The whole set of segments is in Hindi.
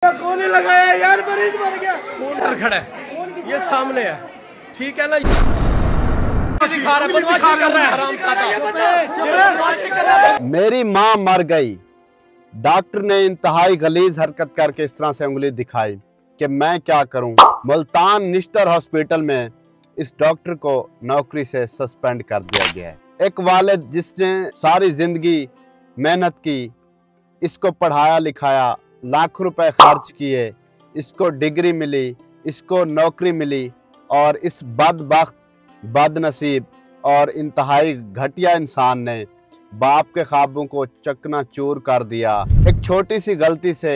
गोली लगाया यार, मरीज मर गया। कौन डर खड़ा है? ये सामने है, ठीक है ना। मेरी माँ मर गई। डॉक्टर ने इंतहाई गलीज हरकत करके इस तरह से उंगली दिखाई कि मैं क्या करूं। मुल्तान निश्तर हॉस्पिटल में इस डॉक्टर को नौकरी से सस्पेंड कर दिया गया है। एक वालिद जिसने सारी जिंदगी मेहनत की, इसको पढ़ाया लिखाया, लाख रुपए खर्च किए, इसको डिग्री मिली, इसको नौकरी मिली, और इस बदबख्त, बदनसीब और इंतहाई घटिया इंसान ने बाप के ख्वाबों को चकनाचूर कर दिया। एक छोटी सी गलती से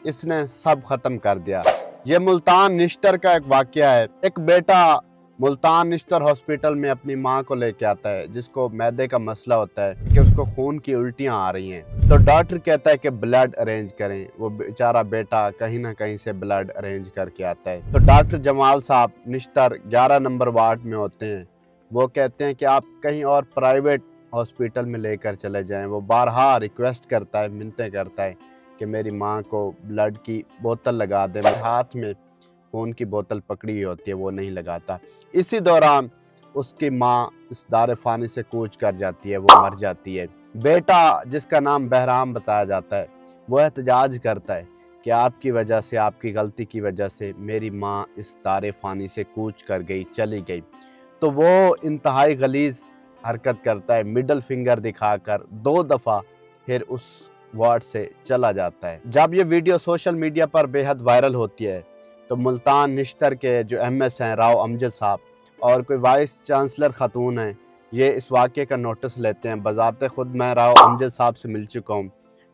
इसने सब ख़त्म कर दिया। ये मुल्तान निश्तर का एक वाक़या है। एक बेटा मुल्तान निश्तर हॉस्पिटल में अपनी माँ को लेके आता है, जिसको मैदे का मसला होता है कि उसको खून की उल्टियाँ आ रही हैं। तो डॉक्टर कहता है कि ब्लड अरेंज करें। वो बेचारा बेटा कहीं ना कहीं से ब्लड अरेंज करके आता है। तो डॉक्टर जमाल साहब निश्तर 11 नंबर वार्ड में होते हैं। वो कहते हैं कि आप कहीं और प्राइवेट हॉस्पिटल में लेकर चले जाएं। वो बारहा रिक्वेस्ट करता है, मिन्नतें करता है कि मेरी माँ को ब्लड की बोतल लगा दे। मेरे हाथ में खून की बोतल पकड़ी हुई होती है, वो नहीं लगाता। इसी दौरान उसकी माँ इस दार फ़ानी से कूच कर जाती है, वो मर जाती है। बेटा जिसका नाम बहराम बताया जाता है, वो एहतजाज करता है कि आपकी वजह से, आपकी गलती की वजह से मेरी माँ इस दार फ़ानी से कूच कर गई, चली गई। तो वो इंतहाई गलीज़ हरकत करता है, मिडल फिंगर दिखाकर 2 दफ़ा फिर उस वार्ड से चला जाता है। जब ये वीडियो सोशल मीडिया पर बेहद वायरल होती है तो मुल्तान निश्तर के जो MS हैं राव अमजद साहब, और कोई वाइस चांसलर ख़ातून हैं, ये इस वाक़े का नोटिस लेते हैं। बज़ाते ख़ुद मैं राव अमजद साहब से मिल चुका हूँ।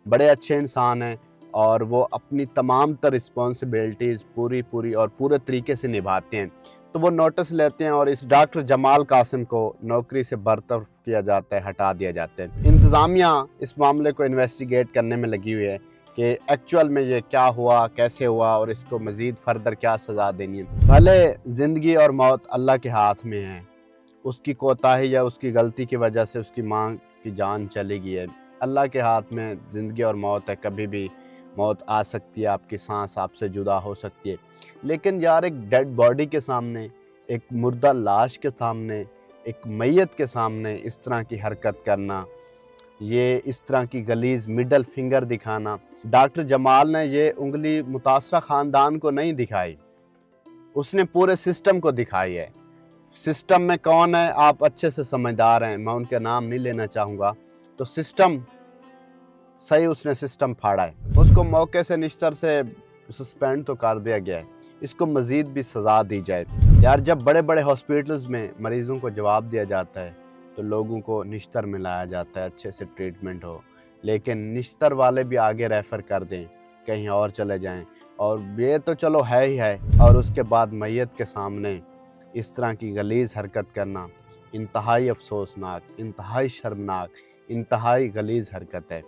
बड़े अच्छे इंसान हैं और वो अपनी तमाम तर रिस्पॉन्सिबिलिटीज़ पूरी और पूरे तरीके से निभाते हैं। तो वो नोटिस लेते हैं और इस डॉक्टर जमाल कासिम को नौकरी से बरतरफ किया जाता है, हटा दिया जाता है। इंतज़ामिया इस मामले को इन्वेस्टिगेट करने में लगी हुई है कि एक्चुअल में ये क्या हुआ, कैसे हुआ, और इसको मज़ीद फर्दर क्या सज़ा देनी है। भले ज़िंदगी और मौत अल्लाह के हाथ में है। उसकी कोताही या उसकी गलती की वजह से उसकी माँ की जान चली गई है। अल्लाह के हाथ में ज़िंदगी और मौत है। कभी भी मौत आ सकती है, आपकी सांस आपसे जुदा हो सकती है। लेकिन यार, एक डेड बॉडी के सामने, एक मुर्दा लाश के सामने, एक मैयत के सामने इस तरह की हरकत करना, ये इस तरह की गलीज़ मिडल फिंगर दिखाना। डॉक्टर जमाल ने ये उंगली मुतासरा ख़ानदान को नहीं दिखाई, उसने पूरे सिस्टम को दिखाई है। सिस्टम में कौन है, आप अच्छे से समझदार हैं, मैं उनके नाम नहीं लेना चाहूँगा। तो सिस्टम सही, उसने सिस्टम फाड़ा है। उसको मौके से निश्तर से सस्पेंड तो कर दिया गया है, इसको मज़ीद भी सज़ा दी जाए। यार, जब बड़े बड़े हॉस्पिटल्स में मरीज़ों को जवाब दिया जाता है तो लोगों को निश्तर में लाया जाता है, अच्छे से ट्रीटमेंट हो। लेकिन निश्तर वाले भी आगे रेफ़र कर दें, कहीं और चले जाएं, और ये तो चलो है ही है। और उसके बाद मैयत के सामने इस तरह की गलीज़ हरकत करना इंतहाई अफसोसनाक, इंतहाई शर्मनाक, इंतहाई गलीज़ हरकत है।